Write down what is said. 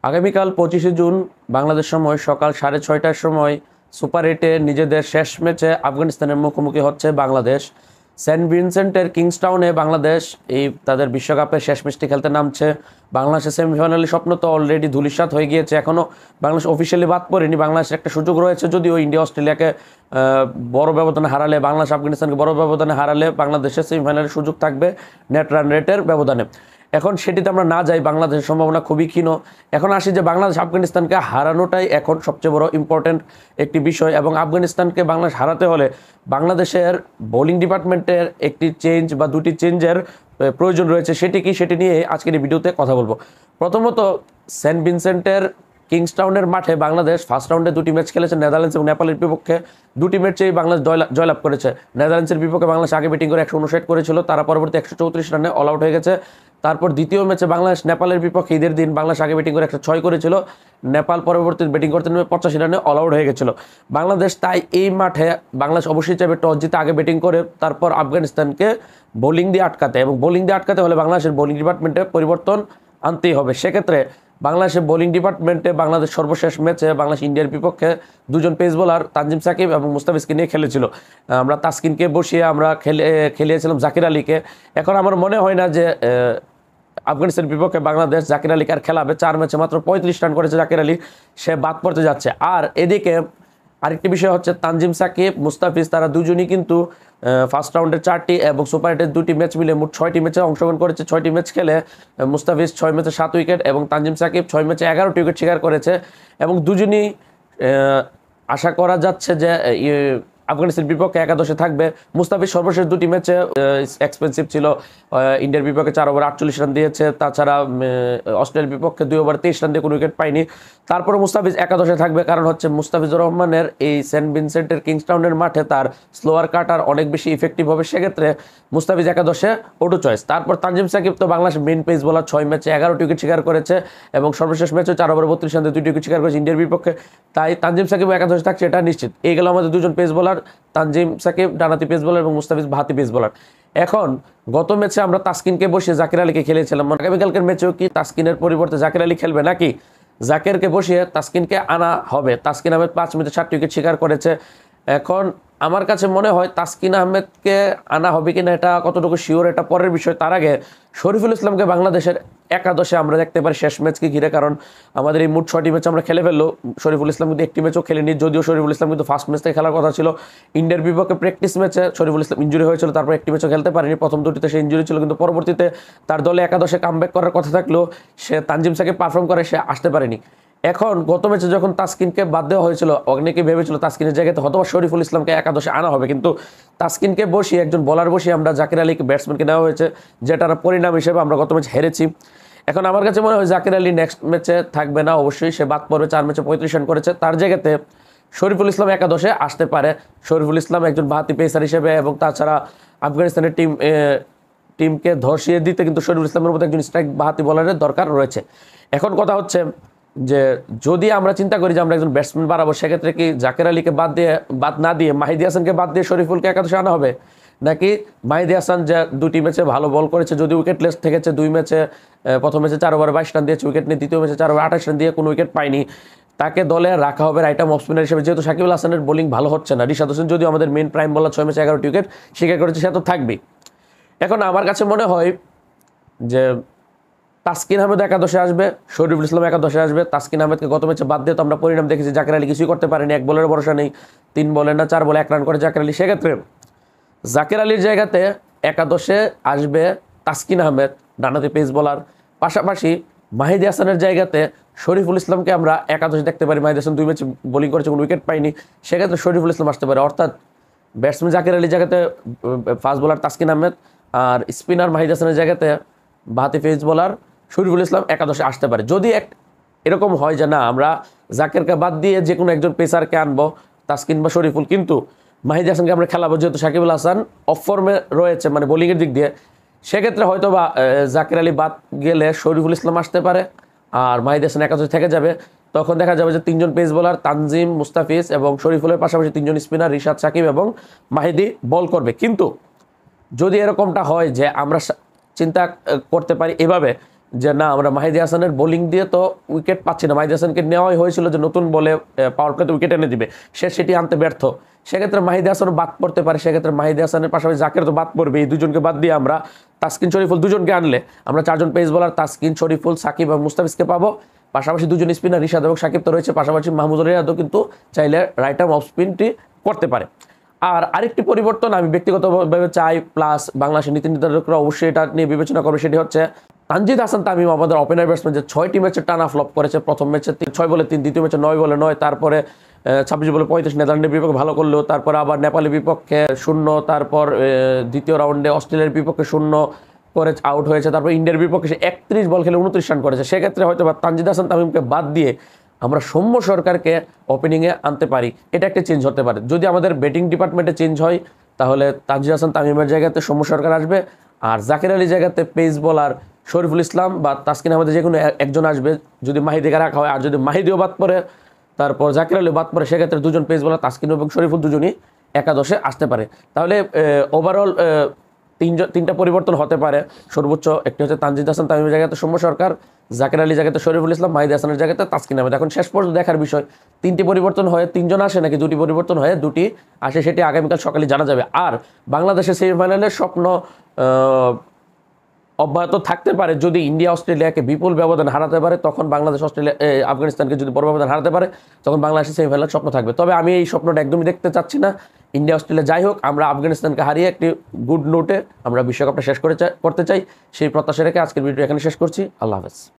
আগামীকাল 25শে জুন বাংলাদেশ সময় সকাল 6:30টার সময় সুপার 8-এ নিজেদের শেষ ম্যাচে আফগানিস্তানের মুখোমুখি হচ্ছে বাংলাদেশ। সেন্ট ভিনসেন্টের কিংস্টাউনে বাংলাদেশ তাদের বিশ্বকাপের শেষ ম্যাচটি খেলতে নামছে। বাংলাদেশের সেমিফাইনালের স্বপ্ন তো অলরেডি ধূলিসাৎ হয়ে গিয়েছে, এখনও বাংলাদেশ অফিসিয়ালি বাদ পড়েনি। বাংলাদেশের একটা সুযোগ রয়েছে, যদিও ইন্ডিয়া অস্ট্রেলিয়াকে বড় ব্যবধানে হারালে, বাংলাদেশ আফগানিস্তানকে বড় ব্যবধানে হারালে বাংলাদেশের সেমিফাইনালের সুযোগ থাকবে নেট রান রেটের ব্যবধানে। এখন সেটিতে আমরা না যাই, বাংলাদেশের সম্ভাবনা খুবই ক্ষীণ। এখন আসি যে বাংলাদেশ আফগানিস্তানকে হারানোটাই এখন সবচেয়ে বড় ইম্পর্টেন্ট একটি বিষয়, এবং আফগানিস্তানকে বাংলাদেশ হারাতে হলে বাংলাদেশের বোলিং ডিপার্টমেন্টের একটি চেঞ্জ বা দুটি চেঞ্জের প্রয়োজন রয়েছে। সেটি কি, সেটি নিয়ে আজকের এই ভিডিওতে কথা বলবো। প্রথমত, সেন্ট ভিনসেন্টের কিংস্টাউনের মাঠে বাংলাদেশ ফার্স্ট রাউন্ডে দুটি ম্যাচ খেলেছে, নেদারল্যান্ডস এবং নেপালের বিপক্ষে। দুটি ম্যাচেই বাংলাদেশ জয়লাভ করেছে। নেদারল্যান্ডসের বিপক্ষে বাংলাদেশ আগে ব্যাটিং করে 159 করেছিল, তারা পরবর্তী 134 রানে অল আউট হয়ে গেছে। তারপর দ্বিতীয় ম্যাচে বাংলাদেশ নেপালের বিপক্ষে ঈদের দিন বাংলাদেশ আগে ব্যাটিং করে 106 করেছিল, নেপাল পরবর্তী ব্যাটিং করতে নেমে 85 রানে অল আউট হয়ে গেছিল বাংলাদেশ। তাই এই মাঠে বাংলাদেশ অবশ্যই চাইবে টস জিতে আগে ব্যাটিং করে তারপর আফগানিস্তানকে বোলিং দিয়ে আটকাতে, এবং বোলিং দিয়ে আটকাতে হলে বাংলাদেশের বোলিং ডিপার্টমেন্টে পরিবর্তন আনতেই হবে। সেক্ষেত্রে বাংলাদেশের বোলিং ডিপার্টমেন্টে বাংলাদেশ সর্বশেষ ম্যাচে বাংলাদেশ ইন্ডিয়ার বিপক্ষে দুজন পেস বোলার তানজিম সাকিব এবং মুস্তাফিজকে নিয়ে খেলেছিল। আমরা তাসকিনকে বসিয়ে আমরা খেলিয়েছিলাম জাকির আলীকে। এখন আমার মনে হয় না যে আফগানিস্তানের বিপক্ষে বাংলাদেশ জাকির আলীকে আর খেলাবে। 4 ম্যাচে মাত্র 35 রান করেছে জাকির আলী, সে বাদ পড়তে যাচ্ছে। আর এদিকে আরেকটি বিষয় হচ্ছে তানজিম সাকিব, মুস্তাফিজ, তারা দুজনই কিন্তু ফার্স্ট রাউন্ডের 4টি এবং সুপার 8-এর 2টি ম্যাচ মিলে মোট 6টি ম্যাচে অংশগ্রহণ করেছে। 6টি ম্যাচ খেলে মুস্তাফিজ 6 ম্যাচে 7 উইকেট এবং তানজিম সাকিব 6 ম্যাচে 11টি উইকেট শিকার করেছে, এবং দুজনই আশা করা যাচ্ছে যে আফগানিস্তানের বিপক্ষে একাদশে থাকবে। মুস্তাফিজ সর্বশেষ 2টি ম্যাচে এক্সপেন্সিভ ছিল, ইন্ডিয়ার বিপক্ষে 4 ওভার 48 রান দিয়েছে, তাছাড়া অস্ট্রেলিয়ার বিপক্ষে 2 ওভার 23 রান দিয়ে কোনো উইকেট পায়নি। তারপরে মুস্তাফিজ একাদশে থাকবে, কারণ হচ্ছে মুস্তাফিজুর রহমানের এই সেন্ট ভিনসেন্টের কিংস্টাউনের মাঠে তার স্লোয়ার কাটার অনেক বেশি ইফেক্টিভ হবে, সেক্ষেত্রে মুস্তাফিজ একাদশে অটো চয়েস। তারপর তানজিম সাকিব তো বাংলাদেশ মেইন পেস বোলার, 6 ম্যাচে 11টি উইকেট শিকার করেছে এবং সর্বশেষ ম্যাচে 4 ওভার 32 রান দিয়ে 2টি উইকেট শিকার করেছে ইন্ডিয়ার বিপক্ষে। তাই তানজিম সাকিব একাদশে থাকছে, এটা নিশ্চিত। এই গেল আমাদের দুজন পেস বোলার, তানজিম সাকিব ডানাতি পেস বোলার এবং মুস্তাফিজ বাহাতি পেস বোলার। এখন গত ম্যাচে আমরা তাসকিনকে বসিয়ে জাকির আলীকে খেলেছিলাম, আগামীকালকের ম্যাচেও কি তাসকিনের পরিবর্তে জাকির আলী খেলবে, নাকি জাকিরকে বসিয়ে তাসকিনকে আনা হবে? তাসকিন আহমেদ 5 ম্যাচে 7টি উইকেট শিকার করেছে। এখন আমার কাছে মনে হয় তাসকিন আহমেদকে আনা হবে কিনা এটা কতটুকু শিওর, এটা পরের বিষয়। তার আগে শরীফুল ইসলামকে বাংলাদেশের একাদশে আমরা দেখতে পারি শেষ ম্যাচকে ঘিরে, কারণ আমাদের এই মোট 6টি ম্যাচ আমরা খেলে ফেললো, শরীফুল ইসলাম কিন্তু একটি ম্যাচও খেলেনি। যদিও শরীফুল ইসলাম কিন্তু ফার্স্ট ম্যাচ থেকে খেলার কথা ছিল, ইন্ডিয়ার বিপক্ষে প্র্যাকটিস ম্যাচে শরীফুল ইসলাম ইঞ্জুরি হয়েছিল, তারপর একটি ম্যাচও খেলতে পারেনি। প্রথম দুটিতে সে ইঞ্জুরি ছিল, কিন্তু পরবর্তীতে তার দলে একাদশে কামব্যাক করার কথা থাকলেও সে তানজিম সাকিব পারফর্ম করে সে আসতে পারেনি। এখন গত ম্যাচে যখন তাসকিনকে বাদ দেওয়া হয়েছিল, অনেকে ভেবেছিল তাসকিনের জায়গাতে হয়তো শরীফুল ইসলামকে একাদশে আনা হবে, কিন্তু তাসকিনকে বসিয়ে একজন বোলার বসিয়ে আমরা জাকির আলীকে ব্যাটসম্যানকে নেওয়া হয়েছে, যেটার পরিণাম হিসেবে আমরা গত ম্যাচ হেরেছি। এখন আমার কাছে মনে হয় জাকির আলী নেক্সট ম্যাচে থাকবে না, অবশ্যই সে বাদ পড়বে। 4 ম্যাচে 35 রান করেছে, তার জায়গাতে শরীফুল ইসলাম একাদশে আসতে পারে। শরীফুল ইসলাম একজন বাহাতি পেসার হিসেবে, এবং তাছাড়া আফগানিস্তানের টিমকে ধসিয়ে দিতে কিন্তু শরীফুল ইসলামের মতো একজন স্ট্রাইক বাহাতি বোলারের দরকার রয়েছে। এখন কথা হচ্ছে যে যদি আমরা চিন্তা করি যে আমরা একজন ব্যাটসম্যান বাড়াবো, সেক্ষেত্রে কি জাকির আলীকে বাদ না দিয়ে মাহিদি হাসানকে বাদ দিয়ে শরীফুলকে একাদশে আনা হবে, নাকি মাহিদি হাসান যে 2টি ম্যাচে ভালো বল করেছে, যদি উইকেটলেস থেকেছে, 2 ম্যাচে, প্রথম ম্যাচে 4 ওভার 22 রান দিয়েছে উইকেট নিয়ে, দ্বিতীয় ম্যাচে 4 ওভার 28 রান দিয়ে কোনো উইকেট পায়নি, তাকে দলে রাখা হবে রাইট আর্ম অফ স্পিনার হিসেবে, যেহেতু সাকিবুল হাসানের বোলিং ভালো হচ্ছে না। রিশাদ হোসেন যদিও আমাদের মেইন প্রাইম বলার, 6 ম্যাচে 11টি উইকেট শিকার করেছে, সে তো থাকবেই। এখন আমার কাছে মনে হয় যে তাসকিন আহমেদ একাদশে আসবে, শরীফুল ইসলাম একাদশে আসবে। তাসকিন আহমেদকে গত ম্যাচে বাদ দিয়ে তো আমরা পরিণাম দেখেছি, জাকির আলী কিছুই করতে পারেনি, 1 বলের ভরসা নেই, 3 বলে না 4 বলে 1 রান করে জাকির আলী। সেক্ষেত্রে জাকির আলীর জায়গাতে একাদশে আসবে তাসকিন আহমেদ, ডানাতি পেস বোলার, পাশাপাশি মাহিদি হাসানের জায়গাতে শরীফুল ইসলামকে আমরা একাদশে দেখতে পারি। মাহিদি হাসান 2 ম্যাচে বোলিং করেছে, কোনো উইকেট পায়নি, সেক্ষেত্রে শরীফুল ইসলাম আসতে পারে। অর্থাৎ ব্যাটসম্যান জাকির আলীর জায়গাতে ফাস্ট বোলার তাসকিন আহমেদ, আর স্পিনার মাহিদি হাসানের জায়গাতে বাহাতি পেস বোলার শরীফুল ইসলাম একাদশে আসতে পারে। যদি এরকম হয় যে না আমরা জাকিরকে বাদ দিয়ে যে কোনো একজন পেসারকে আনবো, তাসকিন বা শরীফুল, কিন্তু মাহিদি হাসানকে আমরা খেলাবো, যেহেতু সাকিবুল হাসান অফ ফর্মে রয়েছে মানে বোলিংয়ের দিক দিয়ে, সেক্ষেত্রে হয়তো বা জাকির আলী বাদ গেলে শরীফুল ইসলাম আসতে পারে আর মাহিদি হাসান একাদশে থেকে যাবে। তখন দেখা যাবে যে 3জন পেস বোলার তানজিম, মুস্তাফিজ এবং শরীফুলের পাশাপাশি 3জন স্পিনার রিশাদ, সাকিব এবং মাহিদি বল করবে। কিন্তু যদি এরকমটা হয় যে আমরা চিন্তা করতে পারি এভাবে যে না আমরা মাহিদি হাসানের বোলিং দিয়ে তো উইকেট পাচ্ছি না, মাহিদি হাসানকে নেওয়াই হয়েছিল যে নতুন বলে পাওয়ার প্লেতে উইকেট এনে দিবে, সে সেটি আনতে ব্যর্থ। সেক্ষেত্রে মাহিদি হাসানও বাদ পড়তে পারে, সেক্ষেত্রে মাহিদি হাসানের পাশাপাশি জাকের তো বাদ পড়বে। এই দুজনকে বাদ দিয়ে আমরা তাসকিন শরীফুল দুজনকে আনলে আমরা 4 জন পেস বোলার তাসকিন, শরীফুল, সাকিব এবং মুস্তাফিজকে পাবো। পাশাপাশি 2 জন স্পিনার রিশাদ এবং সাকিব তো রয়েছে, পাশাপাশি মাহমুদুল রিয়াদও কিন্তু চাইলে রাইট আর্ম অফ স্পিনটি করতে পারে। আর আরেকটি পরিবর্তন আমি ব্যক্তিগতভাবে চাই, প্লাস বাংলাদেশের নীতি নির্ধারকরা অবশ্যই এটা নিয়ে বিবেচনা করবে, সেটি হচ্ছে তানজিদ হাসান তামিম আমাদের ওপেনার ব্যাটসম্যান যে 6টি ম্যাচে টানা ফ্লপ করেছে। প্রথম ম্যাচে 6 বলে 3, দ্বিতীয় ম্যাচে 9 বলে 9, তারপরে 26 বলে 35 নেদারল্যান্ডের বিপক্ষে ভালো করলো, তারপরে আবার নেপালের বিপক্ষে 0, তারপর দ্বিতীয় রাউন্ডে অস্ট্রেলিয়ার বিপক্ষে 0 করে আউট হয়েছে, তারপর ইন্ডিয়ার বিপক্ষে সে 31 বল খেলে 29 রান করেছে। সেক্ষেত্রে হয়তো বা তানজিদ হাসান তামিমকে বাদ দিয়ে আমরা সৌম্য সরকারকে ওপেনিংয়ে আনতে পারি, এটা একটা চেঞ্জ হতে পারে। যদি আমাদের ব্যাটিং ডিপার্টমেন্টে চেঞ্জ হয় তাহলে তানজিদ হাসান তামিমের জায়গাতে সৌম্য সরকার আসবে, আর জাকির আলীর জায়গাতে পেস বোলার শরীফুল ইসলাম বা তাসকিন আহমেদের যে কোনো একজন আসবে যদি মাহিদিকে রাখা হয়। আর যদি মাহিদিও বাদ পড়ে তারপর জাকির আলীও বাদ পড়ে, সেক্ষেত্রে 2 জন পেস বোলার তাসকিন এবং শরীফুল দুজনই একাদশে আসতে পারে। তাহলে ওভারঅল 3টা পরিবর্তন হতে পারে। সর্বোচ্চ একটি হচ্ছে তানজিদ হাসান তামিমের জায়গাতে সৌম্য সরকার, জাকির আলীর জায়গাতে শরীফুল ইসলাম, মাহিদি হাসানের জায়গাতে তাসকিন আহমেদ। এখন শেষ পর্যন্ত দেখার বিষয় 3টি পরিবর্তন হয়ে 3 জন আসে নাকি 2টি পরিবর্তন হয়ে 2টি আসে, সেটি আগামীকাল সকালে জানা যাবে। আর বাংলাদেশের সেমিফাইনালের স্বপ্ন অব্যাহত থাকতে পারে যদি ইন্ডিয়া অস্ট্রেলিয়াকে বিপুল ব্যবধান হারাতে পারে, তখন বাংলাদেশ আফগানিস্তানকে যদি বড় ব্যবধান হারাতে পারে তখন বাংলাদেশের সেমিফাইনাল স্বপ্ন থাকবে। তবে আমি এই স্বপ্নটা একদমই দেখতে চাচ্ছি না। ইন্ডিয়া অস্ট্রেলিয়া যাই হোক, আমরা আফগানিস্তানকে হারিয়ে একটি গুড নোটে আমরা বিশ্বকাপটা শেষ করতে চাই। সেই প্রত্যাশা রেখে আজকের ভিডিও এখানে শেষ করছি। আল্লাহ হাফেজ।